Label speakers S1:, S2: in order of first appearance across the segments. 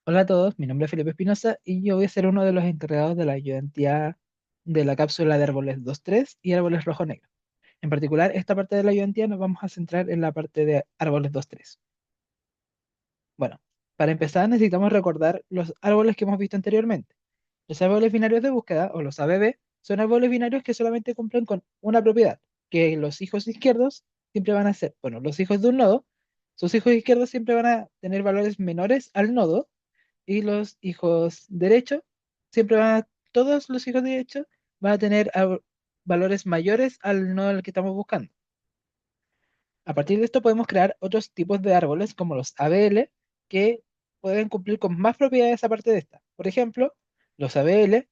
S1: Hola a todos, mi nombre es Felipe Espinosa y yo voy a ser uno de los encargados de la ayudantía de la cápsula de árboles 2.3 y árboles rojo-negro. En particular, esta parte de la ayudantía nos vamos a centrar en la parte de árboles 2.3. Bueno, para empezar necesitamos recordar los árboles que hemos visto anteriormente. Los árboles binarios de búsqueda, o los ABB, son árboles binarios que solamente cumplen con una propiedad, que los hijos izquierdos siempre van a ser, bueno, los hijos de un nodo, sus hijos izquierdos siempre van a tener valores menores al nodo y los hijos derechos siempre van todos los hijos derechos van a tener valores mayores al nodo al que estamos buscando. A partir de esto podemos crear otros tipos de árboles como los ABL que pueden cumplir con más propiedades aparte de esta. Por ejemplo, los ABL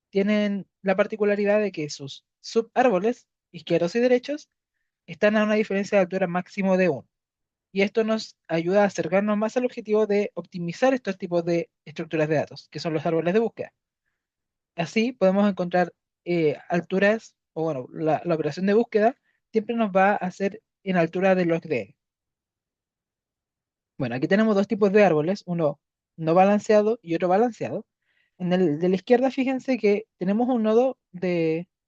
S1: tienen la particularidad de que sus subárboles, izquierdos y derechos, están a una diferencia de altura máximo de 1. Y esto nos ayuda a acercarnos más al objetivo de optimizar estos tipos de estructuras de datos, que son los árboles de búsqueda. Así podemos encontrar alturas, o bueno, la operación de búsqueda siempre nos va a hacer en altura de los de. Bueno, aquí tenemos dos tipos de árboles, uno no balanceado y otro balanceado. En el de la izquierda, fíjense que tenemos un nodo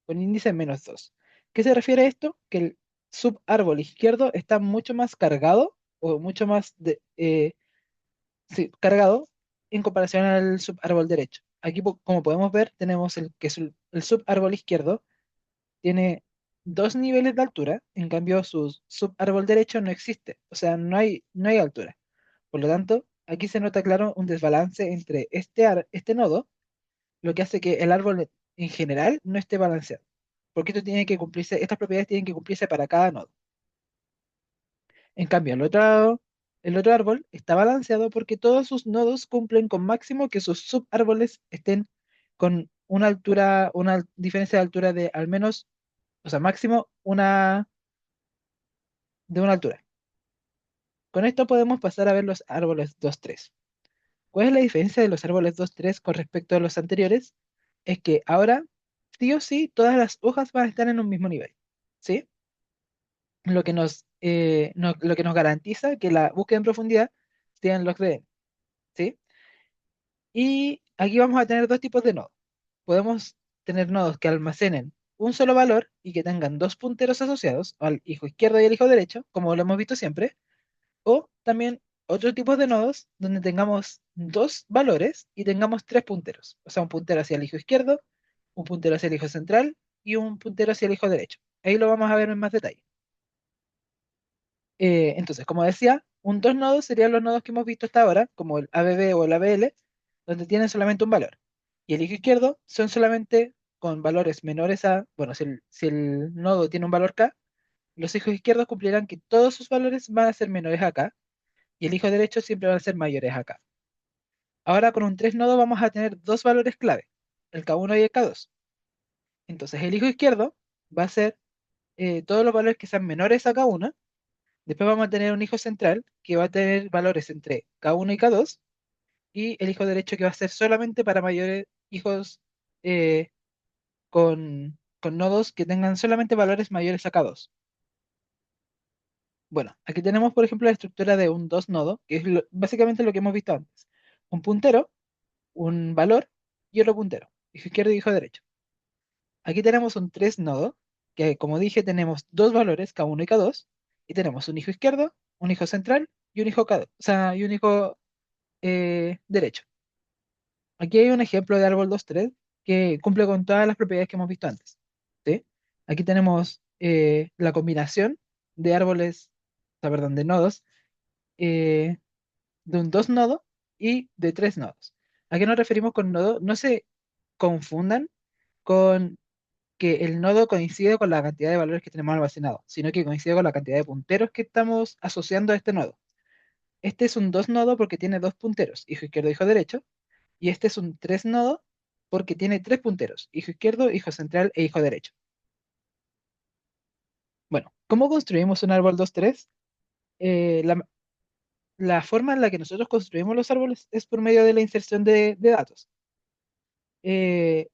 S1: con índice -2. ¿Qué se refiere a esto? Que el subárbol izquierdo está mucho más cargado o mucho más sí, cargado en comparación al subárbol derecho. Aquí, como podemos ver, tenemos el subárbol izquierdo tiene dos niveles de altura, en cambio su subárbol derecho no existe, o sea, no hay altura. Por lo tanto, aquí se nota claro un desbalance entre este nodo, lo que hace que el árbol en general no esté balanceado, porque estas propiedades tienen que cumplirse para cada nodo. En cambio, el otro árbol está balanceado porque todos sus nodos cumplen con máximo que sus subárboles estén con una diferencia de altura de al menos, o sea, máximo de una altura. Con esto podemos pasar a ver los árboles 2-3. ¿Cuál es la diferencia de los árboles 2-3 con respecto a los anteriores? Es que ahora, sí o sí, todas las hojas van a estar en un mismo nivel, ¿sí? Lo que nos garantiza que la búsqueda en profundidad sea en log de n, ¿sí? Y aquí vamos a tener dos tipos de nodos. Podemos tener nodos que almacenen un solo valor y que tengan dos punteros asociados, al hijo izquierdo y al hijo derecho, como lo hemos visto siempre. O también otro tipo de nodos donde tengamos dos valores y tengamos tres punteros. O sea, un puntero hacia el hijo izquierdo, un puntero hacia el hijo central y un puntero hacia el hijo derecho. Ahí lo vamos a ver en más detalle. Entonces, como decía, un dos nodos serían los nodos que hemos visto hasta ahora, como el ABB o el ABL, donde tienen solamente un valor. Y el hijo izquierdo son solamente con valores menores a, bueno, si el nodo tiene un valor K, los hijos izquierdos cumplirán que todos sus valores van a ser menores a K y el hijo derecho siempre van a ser mayores a K. Ahora con un 3 nodo vamos a tener dos valores clave, el K1 y el K2. Entonces el hijo izquierdo va a ser todos los valores que sean menores a K1. Después vamos a tener un hijo central que va a tener valores entre K1 y K2. Y el hijo derecho que va a ser solamente para mayores hijos eh, con nodos que tengan solamente valores mayores a K2. Bueno, aquí tenemos por ejemplo la estructura de un 2 nodo, que es básicamente lo que hemos visto antes. Un puntero, un valor y otro puntero, hijo izquierdo y hijo derecho. Aquí tenemos un 3 nodo, que como dije tenemos dos valores, K1 y K2, y tenemos un hijo izquierdo, un hijo central y un hijo K2, o sea, y un hijo derecho. Aquí hay un ejemplo de árbol 2-3 que cumple con todas las propiedades que hemos visto antes, ¿sí? Aquí tenemos la combinación de árboles, o sea, perdón, de nodos, eh, de un 2 nodo y de 3 nodos. ¿A qué nos referimos con nodo? No se confundan con que el nodo coincide con la cantidad de valores que tenemos almacenados, sino que coincide con la cantidad de punteros que estamos asociando a este nodo. Este es un 2 nodo porque tiene dos punteros, hijo izquierdo, hijo derecho, y este es un 3 nodo porque tiene tres punteros, hijo izquierdo, hijo central e hijo derecho. Bueno, ¿cómo construimos un árbol 2-3? La forma en la que nosotros construimos los árboles es por medio de la inserción de datos. Eh,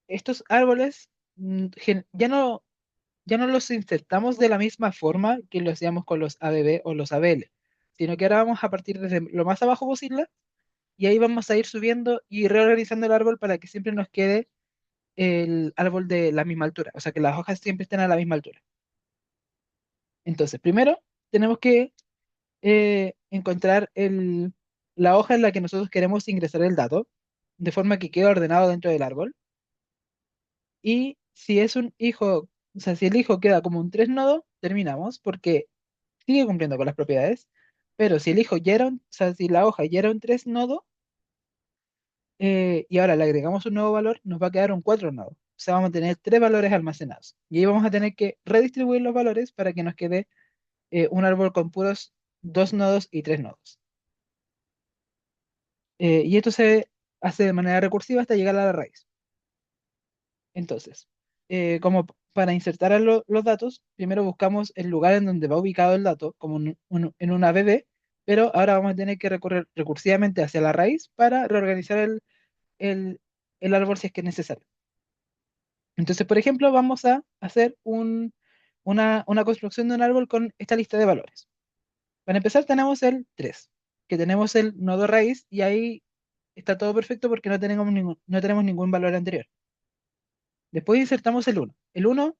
S1: Estos árboles ya no los insertamos de la misma forma que lo hacíamos con los ABB o los ABL, sino que ahora vamos a partir desde lo más abajo posible y ahí vamos a ir subiendo y reorganizando el árbol para que siempre nos quede el árbol de la misma altura, o sea, que las hojas siempre estén a la misma altura. Entonces, primero tenemos que encontrar la hoja en la que nosotros queremos ingresar el dato, de forma que quede ordenado dentro del árbol. Y si es un hijo, o sea, si el hijo queda como un 3 nodo, terminamos porque sigue cumpliendo con las propiedades. Pero si el hijo ya era o sea, si la hoja ya era un 3 nodo, y ahora le agregamos un nuevo valor, nos va a quedar un 4 nodo. O sea, vamos a tener tres valores almacenados. Y ahí vamos a tener que redistribuir los valores para que nos quede un árbol con puros 2 nodos y 3 nodos. Y esto se hace de manera recursiva hasta llegar a la raíz. Entonces, para insertar los datos, primero buscamos el lugar en donde va ubicado el dato, como en una ABB, pero ahora vamos a tener que recorrer recursivamente hacia la raíz para reorganizar el, el árbol si es que es necesario. Entonces, por ejemplo, vamos a hacer una construcción de un árbol con esta lista de valores. Para empezar, tenemos el 3, que tenemos el nodo raíz, y ahí está todo perfecto porque no tenemos ningún valor anterior. Después insertamos el 1. El 1,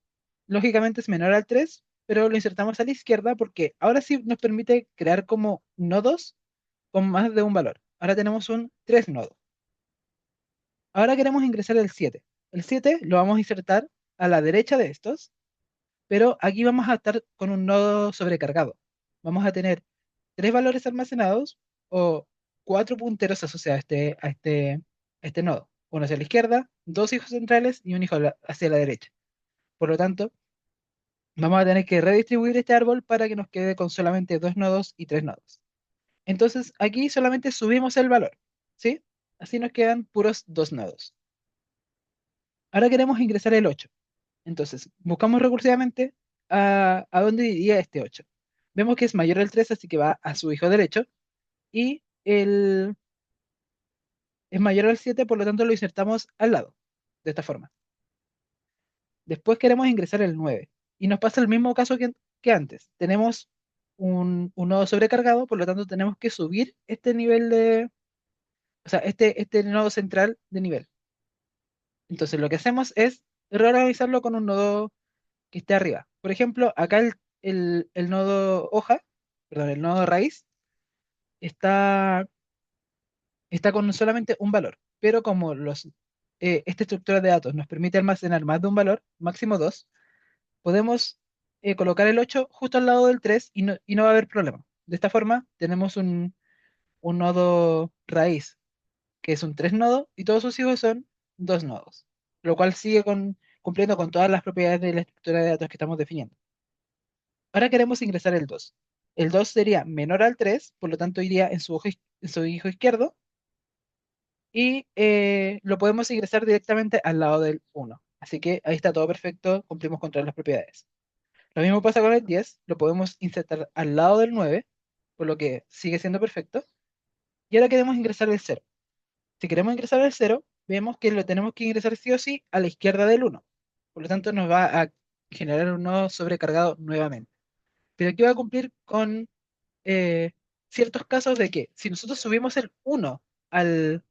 S1: lógicamente, es menor al 3, pero lo insertamos a la izquierda porque ahora sí nos permite crear como nodos con más de un valor. Ahora tenemos un 3 nodo. Ahora queremos ingresar el 7. El 7 lo vamos a insertar a la derecha de estos, pero aquí vamos a estar con un nodo sobrecargado. Vamos a tener tres valores almacenados o cuatro punteros asociados a este nodo. Uno hacia la izquierda, dos hijos centrales y un hijo hacia la derecha. Por lo tanto, vamos a tener que redistribuir este árbol para que nos quede con solamente dos nodos y tres nodos. Entonces, aquí solamente subimos el valor, ¿sí? Así nos quedan puros dos nodos. Ahora queremos ingresar el 8. Entonces, buscamos recursivamente a dónde iría este 8. Vemos que es mayor al 3, así que va a su hijo derecho. Y es mayor al 7, por lo tanto lo insertamos al lado, de esta forma. Después queremos ingresar el 9. Y nos pasa el mismo caso que antes. Tenemos un nodo sobrecargado, por lo tanto tenemos que subir este nivel o sea, este nodo central de nivel. Entonces lo que hacemos es reorganizarlo con un nodo que esté arriba. Por ejemplo, acá el nodo hoja, perdón, el nodo raíz, está, está con solamente un valor. Pero como esta estructura de datos nos permite almacenar más de un valor, máximo dos, podemos colocar el 8 justo al lado del 3 y no va a haber problema. De esta forma, tenemos un nodo raíz, que es un 3 nodo, y todos sus hijos son 2 nodos, lo cual sigue cumpliendo con todas las propiedades de la estructura de datos que estamos definiendo. Ahora queremos ingresar el 2. El 2 sería menor al 3, por lo tanto iría en su hijo izquierdo, y lo podemos ingresar directamente al lado del 1. Así que ahí está todo perfecto, cumplimos con todas las propiedades. Lo mismo pasa con el 10, lo podemos insertar al lado del 9, por lo que sigue siendo perfecto. Y ahora queremos ingresar el 0. Si queremos ingresar el 0, vemos que lo tenemos que ingresar sí o sí a la izquierda del 1. Por lo tanto, nos va a generar un nodo sobrecargado nuevamente. Pero aquí va a cumplir con eh, ciertos casos de que si nosotros subimos el 1 al,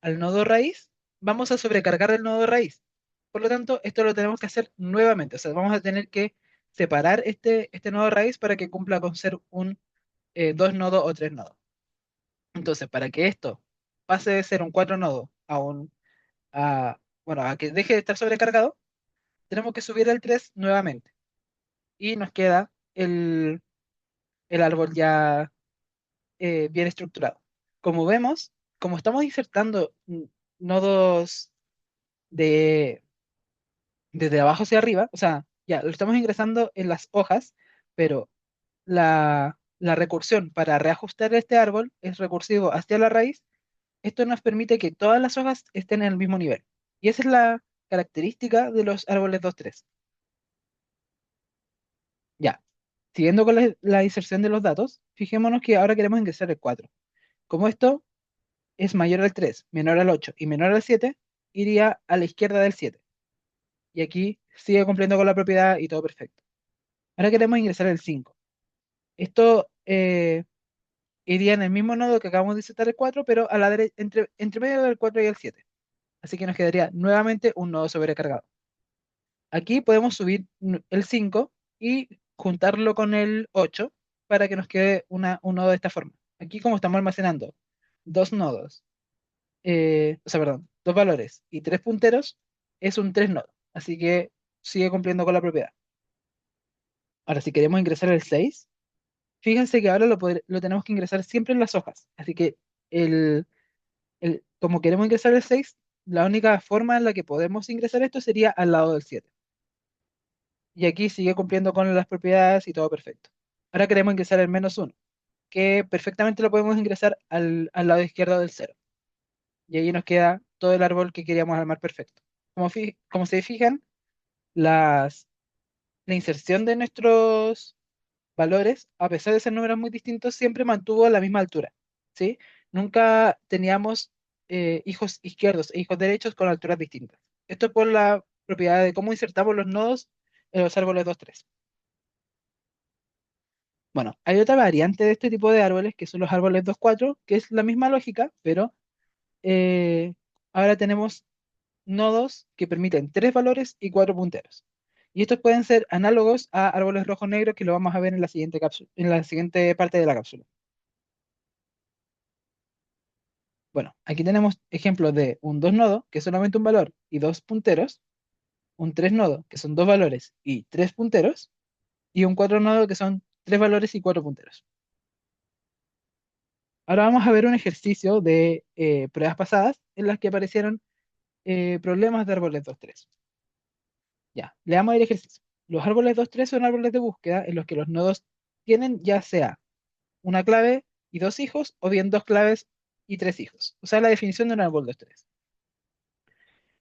S1: al nodo raíz, vamos a sobrecargar el nodo raíz. Por lo tanto, esto lo tenemos que hacer nuevamente. O sea, vamos a tener que separar este nodo raíz para que cumpla con ser un dos nodos o tres nodos. Entonces, para que esto pase de ser un cuatro nodos bueno, a que deje de estar sobrecargado, tenemos que subir el 3 nuevamente. Y nos queda el árbol ya bien estructurado. Como vemos, como estamos insertando nodos de, desde abajo hacia arriba, o sea, ya lo estamos ingresando en las hojas, pero la recursión para reajustar este árbol es recursivo hacia la raíz. Esto nos permite que todas las hojas estén en el mismo nivel. Y esa es la característica de los árboles 2-3. Ya, siguiendo con la inserción de los datos, fijémonos que ahora queremos ingresar el 4. Como esto es mayor al 3, menor al 8 y menor al 7, iría a la izquierda del 7. Y aquí sigue cumpliendo con la propiedad y todo perfecto. Ahora queremos ingresar el 5. Esto iría en el mismo nodo que acabamos de insertar el 4, pero a la derecha, entre medio del 4 y el 7. Así que nos quedaría nuevamente un nodo sobrecargado. Aquí podemos subir el 5 y juntarlo con el 8 para que nos quede un nodo de esta forma. Aquí como estamos almacenando dos nodos, o sea, perdón, dos valores y tres punteros, es un tres nodos. Así que sigue cumpliendo con la propiedad. Ahora, si queremos ingresar el 6, fíjense que ahora lo tenemos que ingresar siempre en las hojas. Así que el, como queremos ingresar el 6, la única forma en la que podemos ingresar esto sería al lado del 7. Y aquí sigue cumpliendo con las propiedades y todo perfecto. Ahora queremos ingresar el -1, que perfectamente lo podemos ingresar al lado izquierdo del 0. Y ahí nos queda todo el árbol que queríamos armar perfecto. Como se fijan, las, la inserción de nuestros valores, a pesar de ser números muy distintos, siempre mantuvo la misma altura, ¿sí? Nunca teníamos hijos izquierdos e hijos derechos con alturas distintas. Esto es por la propiedad de cómo insertamos los nodos en los árboles 2-3. Bueno, hay otra variante de este tipo de árboles que son los árboles 2-4, que es la misma lógica, pero eh, ahora tenemos nodos que permiten tres valores y cuatro punteros. Y estos pueden ser análogos a árboles rojo-negro que lo vamos a ver en la siguiente cápsula, en la siguiente parte de la cápsula. Bueno, aquí tenemos ejemplos de un 2 nodo, que es solamente un valor y dos punteros, un 3 nodo, que son dos valores y tres punteros, y un 4 nodo, que son tres valores y cuatro punteros. Ahora vamos a ver un ejercicio de pruebas pasadas en las que aparecieron problemas de árboles 2-3. Ya, le damos el ejercicio. Los árboles 2-3 son árboles de búsqueda en los que los nodos tienen ya sea una clave y dos hijos, o bien dos claves y tres hijos. O sea, la definición de un árbol 2-3.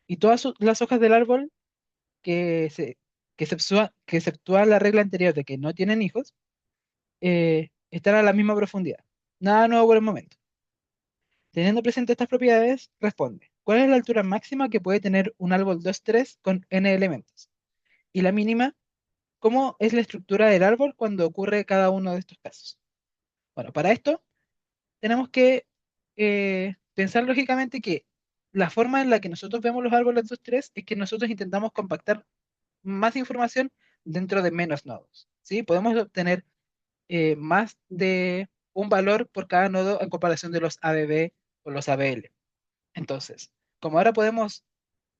S1: Y todas las hojas del árbol que exceptúa la regla anterior de que no tienen hijos, están a la misma profundidad. Nada nuevo por el momento. Teniendo presente estas propiedades, responde, ¿cuál es la altura máxima que puede tener un árbol 2-3 con n elementos? Y la mínima, ¿cómo es la estructura del árbol cuando ocurre cada uno de estos casos? Bueno, para esto tenemos que pensar lógicamente que la forma en la que nosotros vemos los árboles 2-3 es que nosotros intentamos compactar más información dentro de menos nodos, ¿sí? Podemos obtener más de un valor por cada nodo en comparación de los ABB o los ABL. Entonces, como ahora podemos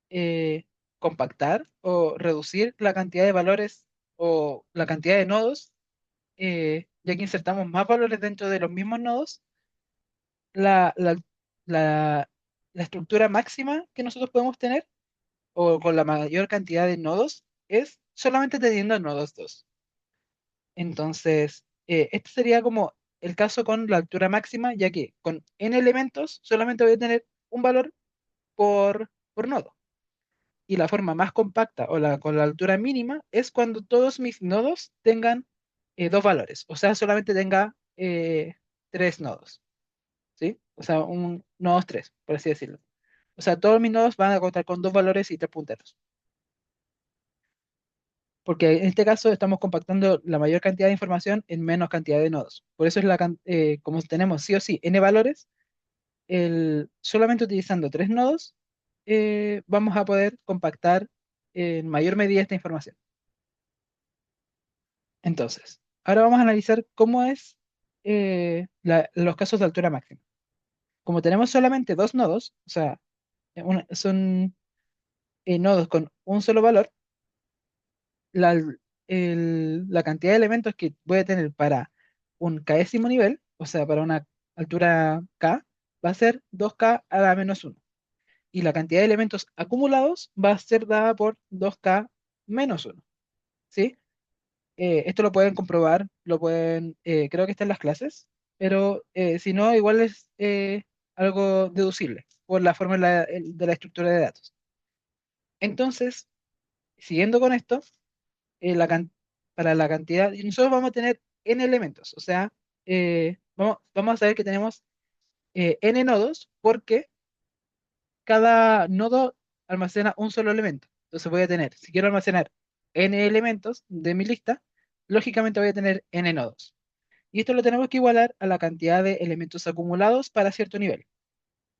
S1: eh, compactar o reducir la cantidad de valores o la cantidad de nodos, ya que insertamos más valores dentro de los mismos nodos, la, la, la, la estructura máxima que nosotros podemos tener o con la mayor cantidad de nodos es solamente teniendo nodos 2. Entonces, este sería como el caso con la altura máxima, ya que con n elementos solamente voy a tener un valor por nodo. Y la forma más compacta o con la altura mínima es cuando todos mis nodos tengan dos valores, o sea, solamente tenga tres nodos, ¿sí? O sea, un nodos 3, por así decirlo. O sea, todos mis nodos van a contar con dos valores y tres punteros. Porque en este caso estamos compactando la mayor cantidad de información en menos cantidad de nodos. Por eso es como tenemos sí o sí n valores, solamente utilizando tres nodos vamos a poder compactar en mayor medida esta información. Entonces, ahora vamos a analizar cómo es los casos de altura máxima. Como tenemos solamente dos nodos, o sea, son nodos con un solo valor, la, la cantidad de elementos que voy a tener para un késimo nivel, o sea, para una altura k, va a ser 2k a la -1. Y la cantidad de elementos acumulados va a ser dada por 2k -1. ¿Sí? Esto lo pueden comprobar, creo que está en las clases, pero si no, igual es algo deducible por la forma de la estructura de datos. Entonces, siguiendo con esto, para la cantidad, y nosotros vamos a tener n elementos, o sea, vamos a saber que tenemos n nodos porque cada nodo almacena un solo elemento. Entonces voy a tener, si quiero almacenar n elementos de mi lista, lógicamente voy a tener n nodos. Y esto lo tenemos que igualar a la cantidad de elementos acumulados para cierto nivel.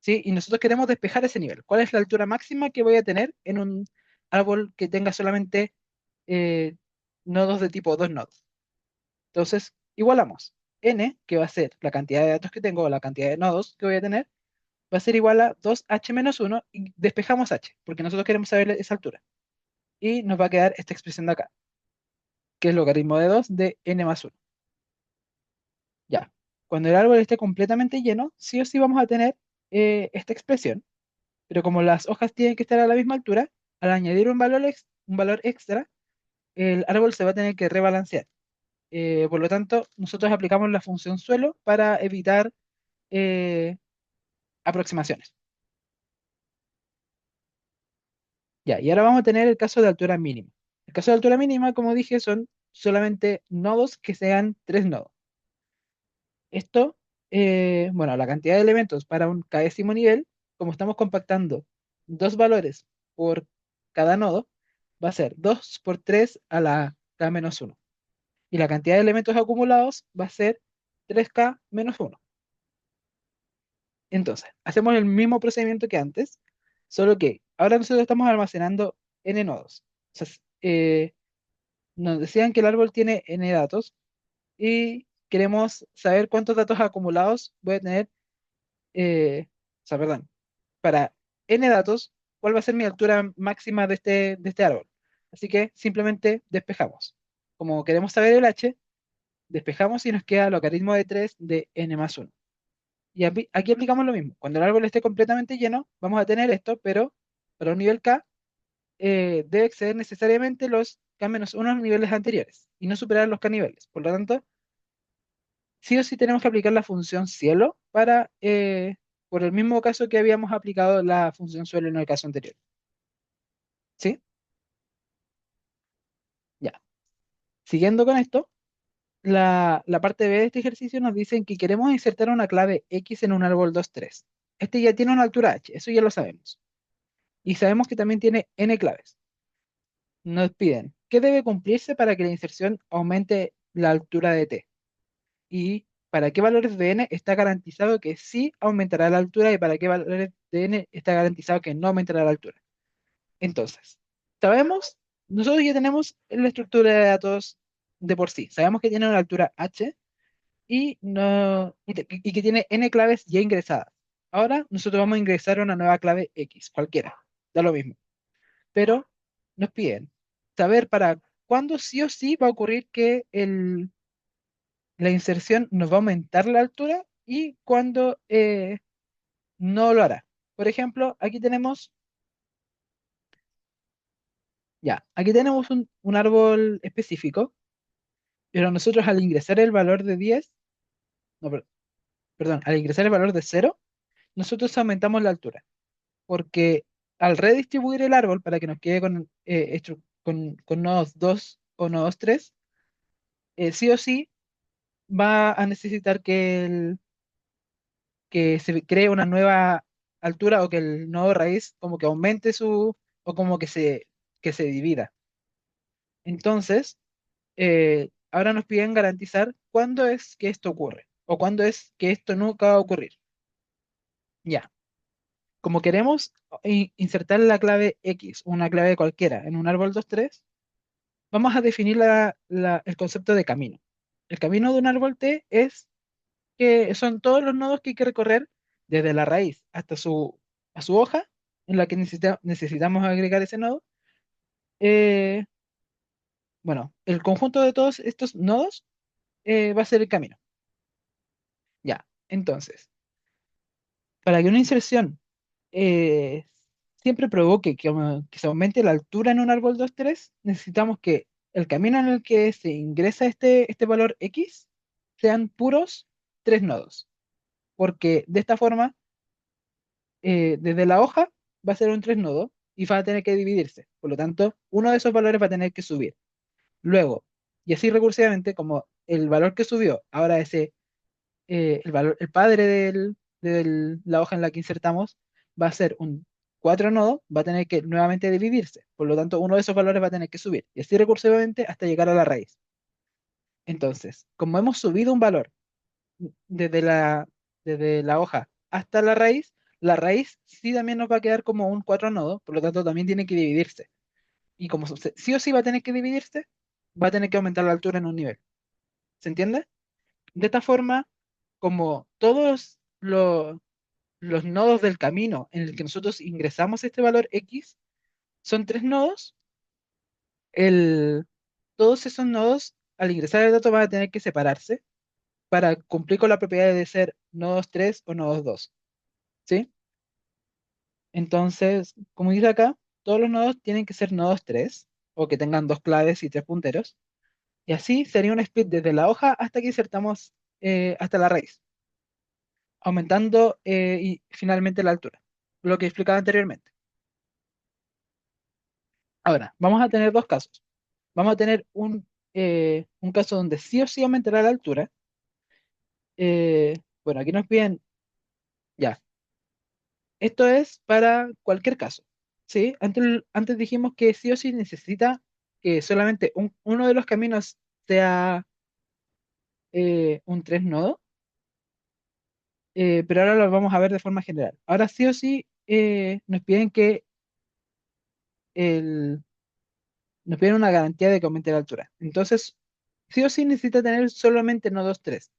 S1: ¿Sí? Y nosotros queremos despejar ese nivel. ¿Cuál es la altura máxima que voy a tener en un árbol que tenga solamente eh, nodos de tipo 2 nodos? Entonces, igualamos n, que va a ser la cantidad de datos que tengo o la cantidad de nodos que voy a tener, va a ser igual a 2h menos 1 y despejamos h, porque nosotros queremos saber esa altura. Y nos va a quedar esta expresión de acá, que es logaritmo de 2 de n más 1. Ya. Cuando el árbol esté completamente lleno, sí o sí vamos a tener esta expresión, pero como las hojas tienen que estar a la misma altura, al añadir un valor extra, el árbol se va a tener que rebalancear. Por lo tanto, nosotros aplicamos la función suelo para evitar eh, aproximaciones. Ya, y ahora vamos a tener el caso de altura mínima. El caso de altura mínima, como dije, son solamente nodos que sean tres nodos. Esto, bueno, la cantidad de elementos para un késimo nivel, como estamos compactando dos valores por cada nodo, va a ser 2 por 3 a la k menos 1. Y la cantidad de elementos acumulados va a ser 3k menos 1. Entonces, hacemos el mismo procedimiento que antes, solo que ahora nosotros estamos almacenando n nodos. O sea, nos decían que el árbol tiene n datos y queremos saber cuántos datos acumulados voy a tener, o sea, perdón, para n datos, cuál va a ser mi altura máxima de este árbol. Así que simplemente despejamos. Como queremos saber el h, despejamos y nos queda el logaritmo de 3 de n más 1. Y aquí aplicamos lo mismo. Cuando el árbol esté completamente lleno, vamos a tener esto, pero para un nivel k debe exceder necesariamente los k-1 niveles anteriores y no superar los k niveles. Por lo tanto, sí o sí tenemos que aplicar la función cielo para, por el mismo caso que habíamos aplicado la función suelo en el caso anterior. ¿Sí? Ya. Siguiendo con esto, la parte B de este ejercicio nos dicen que queremos insertar una clave X en un árbol 2, 3. Este ya tiene una altura H, eso ya lo sabemos. Y sabemos que también tiene N claves. Nos piden, ¿qué debe cumplirse para que la inserción aumente la altura de T? Y para qué valores de n está garantizado que sí aumentará la altura y para qué valores de n está garantizado que no aumentará la altura. Entonces, sabemos, nosotros ya tenemos la estructura de datos de por sí. Sabemos que tiene una altura h y, no, y que tiene n claves ya ingresadas. Ahora nosotros vamos a ingresar una nueva clave x, cualquiera, da lo mismo. Pero nos piden saber para cuándo sí o sí va a ocurrir que la inserción nos va a aumentar la altura y cuando no lo hará. Por ejemplo, aquí tenemos un árbol específico, pero nosotros al ingresar el valor de 10, no, perdón, al ingresar el valor de 0, nosotros aumentamos la altura, porque al redistribuir el árbol para que nos quede con nodos 2 o nodos 3, sí o sí va a necesitar que se cree una nueva altura o que el nodo raíz como que aumente o como que se divida. Entonces, ahora nos piden garantizar cuándo es que esto ocurre o cuándo es que esto nunca va a ocurrir. Ya, como queremos insertar la clave X, una clave cualquiera, en un árbol 2, 3, vamos a definir el concepto de camino. El camino de un árbol T es que son todos los nodos que hay que recorrer desde la raíz hasta a su hoja, en la que necesitamos agregar ese nodo. Eh, bueno, el conjunto de todos estos nodos va a ser el camino. Ya, entonces, para que una inserción eh, siempre provoque que se aumente la altura en un árbol 2, 3, necesitamos que el camino en el que se ingresa este valor X sean puros tres nodos, porque de esta forma desde la hoja va a ser un tres nodo y va a tener que dividirse. Por lo tanto, uno de esos valores va a tener que subir. Luego, y así recursivamente, como el valor que subió, ahora el padre de la hoja en la que insertamos va a ser un 4 nodo, va a tener que nuevamente dividirse. Por lo tanto, uno de esos valores va a tener que subir. Y así recursivamente hasta llegar a la raíz. Entonces, como hemos subido un valor desde desde la hoja hasta la raíz sí también nos va a quedar como un cuatro nodos, por lo tanto también tiene que dividirse. Y como sí o sí va a tener que dividirse, va a tener que aumentar la altura en un nivel. ¿Se entiende? De esta forma, como todos los nodos del camino en el que nosotros ingresamos este valor X son tres nodos, el, todos esos nodos al ingresar el dato van a tener que separarse para cumplir con la propiedad de ser nodos 3 o nodos 2. ¿Sí? Entonces, como dice acá, todos los nodos tienen que ser nodos 3 o que tengan dos claves y tres punteros. Y así sería un split desde la hoja hasta que insertamos hasta la raíz, aumentando y finalmente la altura, lo que explicaba anteriormente. Ahora, vamos a tener dos casos. Vamos a tener un caso donde sí o sí aumentará la altura. Bueno, aquí nos piden, ya, esto es para cualquier caso. ¿Sí? Antes dijimos que sí o sí necesita que solamente uno de los caminos sea un tres nodo, pero ahora lo vamos a ver de forma general. Ahora sí o sí nos piden que el, nos piden una garantía de que aumente la altura. Entonces, sí o sí necesita tener solamente nodos 3.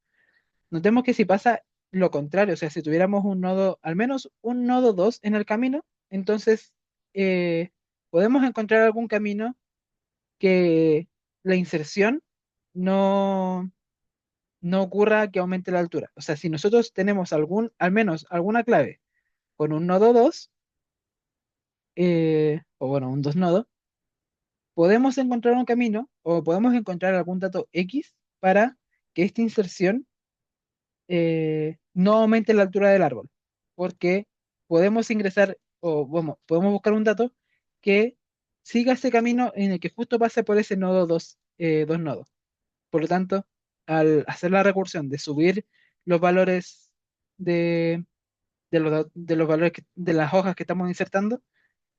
S1: Notemos que si pasa lo contrario, o sea, si tuviéramos un nodo, al menos un nodo 2 en el camino, entonces eh, podemos encontrar algún camino que la inserción no, no ocurra que aumente la altura. O sea, si nosotros tenemos al menos alguna clave con un nodo 2 o bueno, un 2 nodo, podemos encontrar un camino o podemos encontrar algún dato X para que esta inserción no aumente la altura del árbol, porque podemos ingresar o bueno, podemos buscar un dato que siga ese camino en el que justo pase por ese nodo dos nodos. Por lo tanto, al hacer la recursión de subir los valores de, de los valores de las hojas que estamos insertando,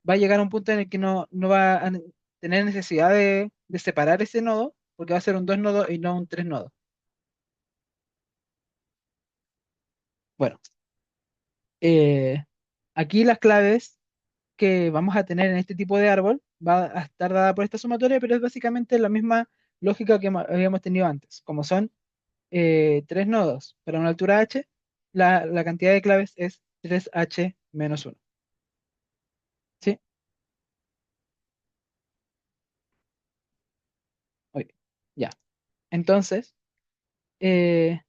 S1: va a llegar a un punto en el que no va a tener necesidad de separar ese nodo, porque va a ser un dos nodos y no un tres nodos. Bueno, eh, aquí las claves que vamos a tener en este tipo de árbol va a estar dada por esta sumatoria, pero es básicamente la misma lógica que habíamos tenido antes. Como son tres nodos para una altura h, la cantidad de claves es 3h menos 1. ¿Sí? Ok, ya. Entonces,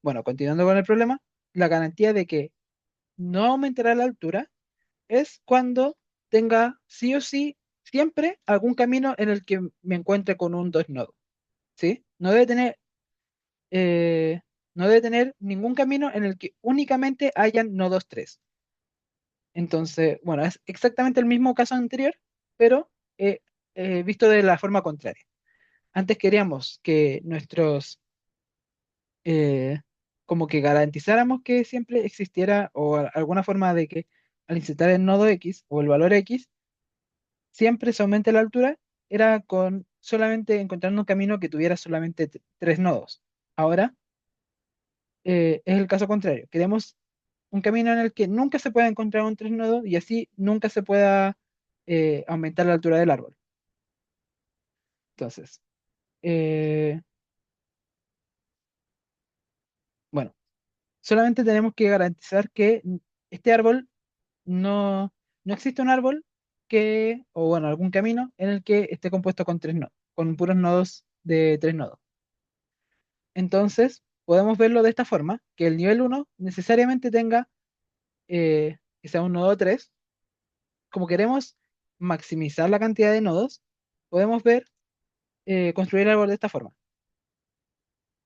S1: bueno, continuando con el problema, la garantía de que no aumentará la altura es cuando tenga sí o sí siempre algún camino en el que me encuentre con un dos nodos. ¿Sí? Eh, no debe tener ningún camino en el que únicamente hayan nodos 3. Entonces, bueno, es exactamente el mismo caso anterior, pero visto de la forma contraria. Antes queríamos que eh, como que garantizáramos que siempre existiera o alguna forma de que al insertar el nodo X o el valor X, siempre se aumente la altura, era con solamente encontrando un camino que tuviera solamente tres nodos. Ahora es el caso contrario. Queremos un camino en el que nunca se pueda encontrar un tres nodos y así nunca se pueda aumentar la altura del árbol. Entonces, eh, bueno, solamente tenemos que garantizar que este árbol no existe un árbol o bueno, algún camino en el que esté compuesto con tres nodos, con puros nodos de tres nodos. Entonces, podemos verlo de esta forma, que el nivel uno necesariamente tenga que sea un nodo 3. Como queremos maximizar la cantidad de nodos, podemos construir el árbol de esta forma.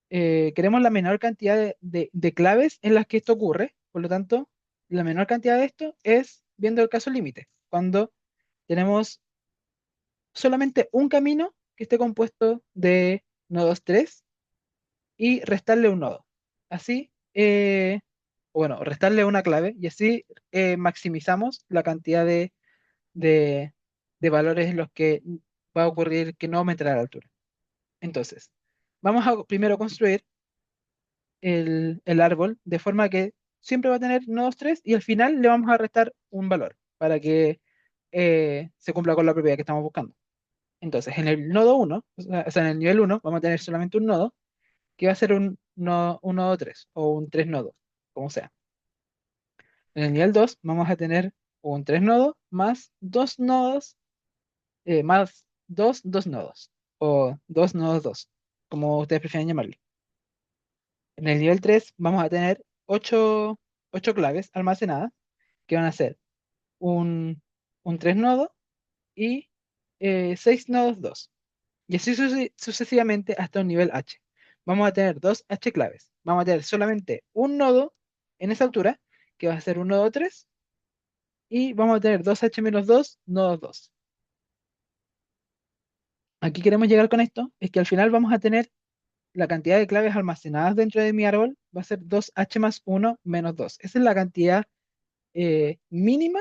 S1: Queremos la menor cantidad de claves en las que esto ocurre, por lo tanto, la menor cantidad de esto es viendo el caso límite, cuando tenemos solamente un camino que esté compuesto de nodos 3 y restarle un nodo. Así, bueno, restarle una clave y así maximizamos la cantidad de, de valores en los que va a ocurrir que no aumentará la altura. Entonces, vamos a primero construir el árbol de forma que siempre va a tener nodos 3 y al final le vamos a restar un valor para que se cumpla con la propiedad que estamos buscando. Entonces, en el nodo uno, o sea, en el nivel uno vamos a tener solamente un nodo que va a ser un nodo 3 o un 3 nodos, como sea. En el nivel 2 vamos a tener un 3 nodos más 2 nodos, más dos nodos, o 2 nodos 2 como ustedes prefieren llamarle. En el nivel 3 vamos a tener 8 claves almacenadas, que van a ser un, un 3 nodos y 6 nodos 2. Y así sucesivamente hasta un nivel H. Vamos a tener dos H claves. Vamos a tener solamente un nodo en esa altura, que va a ser un nodo 3, y vamos a tener dos H menos 2 nodos 2. Aquí queremos llegar con esto, es que al final vamos a tener la cantidad de claves almacenadas dentro de mi árbol, va a ser 2H más uno menos 2. Esa es la cantidad mínima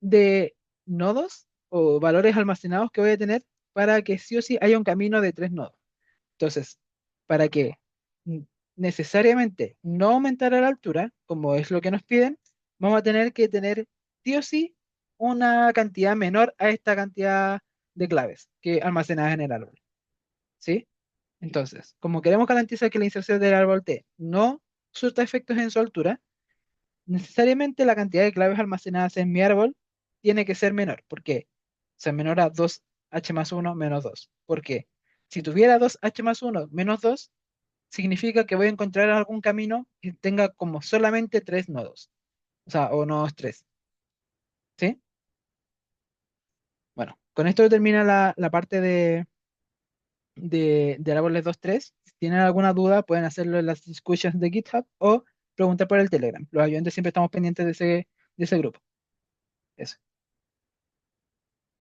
S1: de nodos o valores almacenados que voy a tener para que sí o sí haya un camino de 3 nodos. Entonces, para que necesariamente no aumentara la altura, como es lo que nos piden, vamos a tener que tener sí o sí una cantidad menor a esta cantidad de claves que almacenadas en el árbol. ¿Sí? Entonces, como queremos garantizar que la inserción del árbol T no surta efectos en su altura, necesariamente la cantidad de claves almacenadas en mi árbol tiene que ser menor. ¿Por qué? O sea, menor a 2H más uno menos 2. ¿Por qué? Si tuviera 2H más uno menos 2 significa que voy a encontrar algún camino que tenga como solamente 3 nodos. O sea, o nodos 3. ¿Sí? Bueno, con esto termina la parte de árboles 2.3. Si tienen alguna duda, pueden hacerlo en las discussions de GitHub o preguntar por el Telegram. Los ayudantes siempre estamos pendientes de ese grupo. Eso.